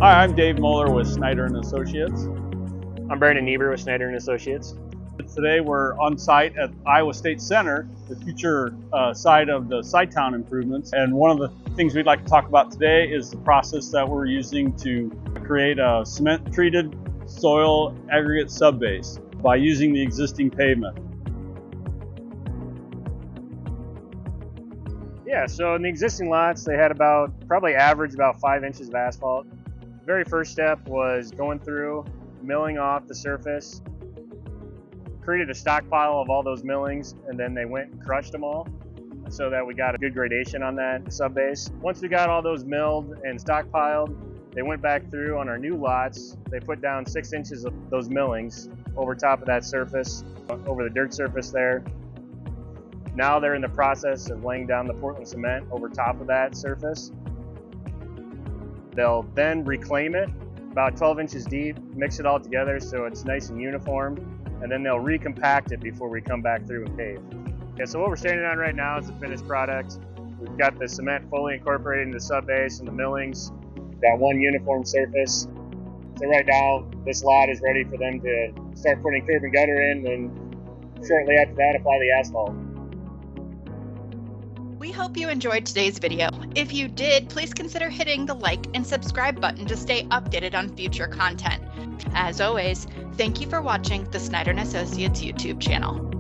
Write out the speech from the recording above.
Hi, I'm Dave Moeller with Snyder & Associates. I'm Brandon Niebuhr with Snyder & Associates. Today we're on site at Iowa State Center, the future site of the CyTown improvements. And one of the things we'd like to talk about today is the process that we're using to create a cement-treated soil aggregate subbase by using the existing pavement. Yeah, so in the existing lots, they had probably average about 5 inches of asphalt. The very first step was going through, milling off the surface, created a stockpile of all those millings, and then they went and crushed them all so that we got a good gradation on that subbase. Once we got all those milled and stockpiled, they went back through on our new lots. They put down 6 inches of those millings over top of that surface, over the dirt surface there. Now they're in the process of laying down the Portland cement over top of that surface. They'll then reclaim it about 12 inches deep, mix it all together so it's nice and uniform, and then they'll recompact it before we come back through and pave. Yeah, so what we're standing on right now is the finished product. We've got the cement fully incorporated into the subbase and the millings, got one uniform surface. So right now, this lot is ready for them to start putting curb and gutter in, and shortly after that, apply the asphalt. We hope you enjoyed today's video. If you did, please consider hitting the like and subscribe button to stay updated on future content. As always, thank you for watching the Snyder & Associates YouTube channel.